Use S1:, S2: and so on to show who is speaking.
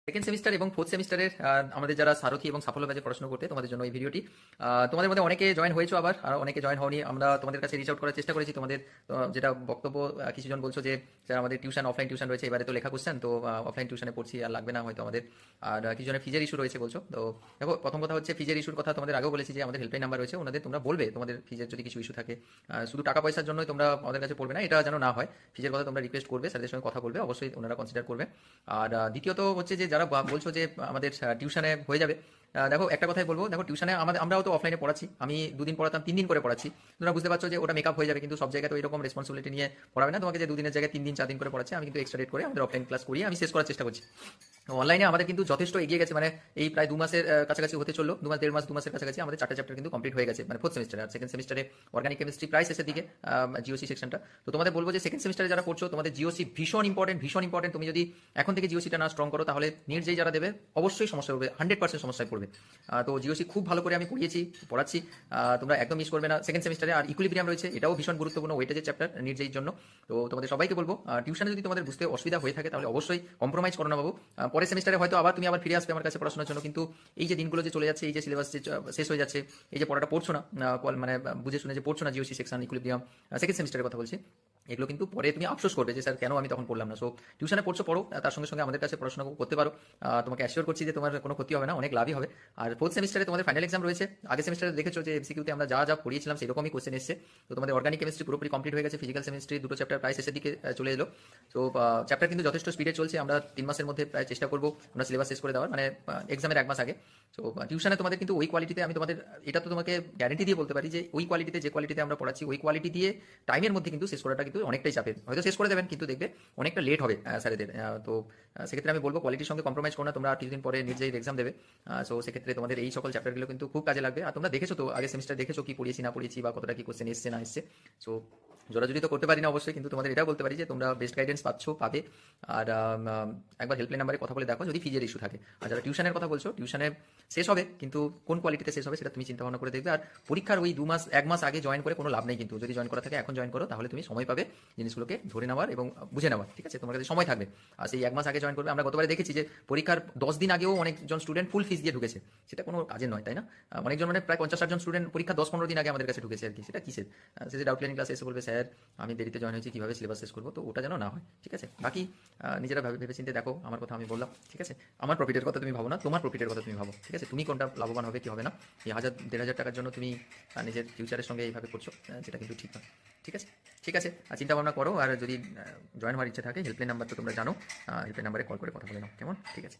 S1: Second semester এবং fourth সেমিস্টারের আমাদের যারা সারথি এবং সাফল্য ব্যাচে পড়াশোনা করতে তোমাদের জন্য এই ভিডিওটি। তোমাদের মধ্যে অনেকে জয়েন হয়েছো, আবার আর অনেকে জয়েন হওনি। আমরা তোমাদের কাছে রিচ আউট করার চেষ্টা করেছি। তোমাদের যেটা বক্তব্য, কিছুজন বলছো যে যারা আমাদের টিউশন অফলাইন টিউশন রয়েছে, এবারে তো লেখা কোশ্চেন, তো অফলাইন টিউশনে পড়ছি আর লাগবে না হয়তো আমাদের। আর কিছুজনের ফিজের ইস্যু রয়েছে বলছো। তো দেখো, প্রথম কথা হচ্ছে ফিজের ইস্যুর কথা তোমাদের আগেও বলেছি যে আমাদের হেল্পলাইন নাম্বার রয়েছে, ওনাদের তোমরা বলবে তোমাদের ফিজের যদি কিছু ইস্যু থাকে। শুধু টাকা পয়সার জন্যই তোমরা আমাদের কাছে পড়বে না, এটা যেন না হয়। ফিজের কথা তোমরা রিকোয়েস্ট করবে, স্যারদের সঙ্গে কথা বলবে, অবশ্যই ওনারা কনসিডার করবে। আর দ্বিতীয়ত হচ্ছে যে যারা বলছো যে আমাদের টিউশনে হয়ে যাবে, দেখো একটা কথাই বলবো, দেখো টিউশনে আমরাও তো অফলাইনে পড়াচ্ছি, আমি 2 দিন পড়াতাম, 3 দিন করে পড়াচ্ছি। তোমরা বুঝতে পারছো যে ওটা মেকআপ হয়ে যাবে, কিন্তু সব জায়গায় তো এরকম রেসপন্সিবিলিটি নিয়ে পড়াবে না তোমাকে যে 2 দিনের জায়গায় 3 দিন 4 দিন করে পড়াচ্ছে। আমি কিন্তু এক্সট্রা ডেট করে আমাদের অফলাইন ক্লাস করিয়ে আমি শেষ করার চেষ্টা করছি। অনলাইনে আমাদের কিন্তু যথেষ্ট এগিয়ে গেছে, মানে এই প্রায় 2 মাসের কাছাকাছি হতে চললো, 2 মাস 1.5 মাস 2 মাসের কাছাকাছি আমাদের 4টে চ্যাপ্টার কিন্তু কমপ্লিট হয়ে গেছে, মানে ফোর্থ সেমিস্টারে। আর সেকেন্ড সেমিস্টারে অর্গানিক কেমিস্ট্রি প্রায় শেষের দিকে, জিওসি সেকশনটা। তো তোমাদের বলবো যে সেকেন্ড সেমিস্টারে যারা পড়ছো, তোমাদের জিওসি ভীষণ ইম্পর্টেন্ট, ভীষণ ইম্পর্টেন্ট। তুমি যদি এখন থেকে জিওসিটা না স্ট্রং করো, তাহলে নিট যেই যারা দেবে অবশ্যই সমস্যা হবে, 100% সমস্যায় পড়বে। তো জিওসি খুব ভালো করে আমি পড়াচ্ছি, তোমরা একদম মিস করবে না সেকেন্ড সেমিস্টারে। আর ইকুইলিব্রিয়াম রয়েছে, এটাও ভীষণ গুরুত্বপূর্ণ ওয়েটেজের চ্যাপ্টার নিট যেই জন্য। তো তোমাদের সবাইকে বলবো, টিউশনে যদি তোমাদের বুঝতে অসুবিধা হয়ে থাকে তাহলে অবশ্যই কম্প্রোমাইজ করো না বাবু। পরের সেমিস্টারে হয়তো তুমি আবার ফিরে আসবে আমার কাছে পড়াশোনার জন্য, কিন্তু এই যে দিনগুলো যে চলে যাচ্ছে, এই যে সিলেবাস যে শেষ হয়ে যাচ্ছে, এই যে পড়াটা পড়ছো না, মানে বুঝে শুনে যে পড়ছো না জিওসি সেকশন ইকুইলিব্রিয়াম, সেকেন্ড সেমিস্টারের কথা বলছি, এগুলো কিন্তু পরে তুমি আফসোস করবে যে স্যার কেন আমি তখন পড়লাম না। সো টিউশনে পড়ছো পড়ো, তার সঙ্গে সঙ্গে আমাদের কাছে পড়াশোনা করতে পারো। তোমাকে অ্যাসিওর করছি যে তোমার কোনো ক্ষতি হবে না, অনেক লাভই হবে। আর ফোর্থ সেমিস্টারে তোমাদের ফাইনাল এক্সাম রয়েছে। আগের সেমিস্টারে দেখেছো যে এমসিকিউতে আমরা যা যা পড়িয়েছিলাম সেরকমই কোশ্চেন এসেছে। তো তোমাদের অর্গানিক কেমিস্ট্রি পুরোপুরি কমপ্লিট হয়ে গেছে, ফিজিক্যাল কেমিস্ট্রি 2টো চ্যাপ্টার প্রায় শেষের দিকে চলে এলো। তো চ্যাপ্টার কিন্তু যথেষ্ট স্পিডে চলছে, আমরা 3 মাসের মধ্যে প্রায় চেষ্টা করবো আমরা সিলেবাস শেষ করে দেওয়ার, মানে এক্সামের 1 মাস আগে। তো টিউশনে তোমাদের কিন্তু ওই কোয়ালিটিতে আমি তোমাদের, এটা তো তোমাকে গ্যারেন্টি দিয়ে বলতে পারি যে ওই কোয়ালিটিতে, যে কোয়ালিটিতে আমরা পড়াচ্ছি ওই কোয়ালিটি দিয়ে টাইমের মধ্যে কিন্তু শেষ করাটা কিন্তু অনেকটাই চাপের। হয়তো শেষ করে দেবেন, কিন্তু দেখবে অনেকটা লেট হবে স্যারেদের। তো সেক্ষেত্রে আমি বলবো কোয়ালিটির সঙ্গে কম্প্রোমাইজ করো না, তোমরা কিছুদিন পরে নিজেই এক্সাম দেবে। সো সেক্ষেত্রে তোমাদের এই সকল চ্যাপ্টারগুলো কিন্তু খুব কাজে লাগবে। আর তোমরা দেখেছো তো আগের সেমিস্টার, দেখেছো কি পড়িয়েছি না পড়িয়েছি বা কতটা কি কোশ্চেন এসছে না এসছে। সো জোরাজুরি তো করতে পারি না অবশ্যই, কিন্তু তোমাদের এটাও বলতে পারি যে তোমরা বেস্ট গাইডেন্স পাবে। আর একবার হেল্পলাইন নাম্বারে কথা বলে দেখো যদি ফিজের ইস্যু থাকে। আর যারা টিউশনের কথা বলছো, টিউশনে শেষ হবে, কিন্তু কোন কোয়ালিটিতে শেষ হবে সেটা তুমি চিন্তা ভাবনা করে দেখবে। আর পরীক্ষার ওই 2 মাস 1 মাস আগে জয়েন করে কোনো লাভ নেই, কিন্তু যদি জয়েন করা থাকে এখন জয়েন করো, তাহলে তুমি সময় পাবে জিনিসগুলোকে ধরে নেওয়ার এবং বুঝে নেওয়ার। ঠিক আছে, তোমার কাছে সময় থাকবে। আর সেই 1 মাস আগে জয়েন করবে। আমরা গতবারে দেখেছি যে পরীক্ষার 10 দিন আগেও অনেকজন স্টুডেন্ট ফুল ফিস দিয়ে ঢুকেছে, সেটা কোনো কাজের নয়, তাই না? অনেকজন, মানে প্রায় 50-60 জন স্টুডেন্ট পরীক্ষা 10-15 দিন আগে আমাদের কাছে ঢুকেছে আর কি, সেটা কিসের? শেষে ডাউট ক্লিয়ারিং ক্লাসে এসে বলবে স্যার আমি দেরিতে জয়েন হয়েছি, কীভাবে সিলেবাস শেষ করবো। তো ওটা যেন না হয়, ঠিক আছে? বাকি নিজেরা ভেবে চিন্তে দেখো, আমার কথা আমি বললাম, ঠিক আছে? আমার প্রফিটের কথা তুমি ভাবো না, তোমার প্রফিটের কথা তুমি ভাবো, ঠিক আছে? তুমি কোনটা লাভবান হবে কি হবে না, এই 1000-1500 টাকার জন্য তুমি নিজের ফিউচারের সঙ্গে এইভাবে করছো, যেটা কিন্তু ঠিক না। ঠিক আছে, ঠিক আছে, আর চিন্তা ভাবনা করো। আর যদি জয়েন হওয়ার ইচ্ছা থাকে, হেল্পলাইন নাম্বার তো তোমরা জানো, হেল্পলাইন নাম্বারে কল করে কথা বলে নাও, কেমন? ঠিক আছে।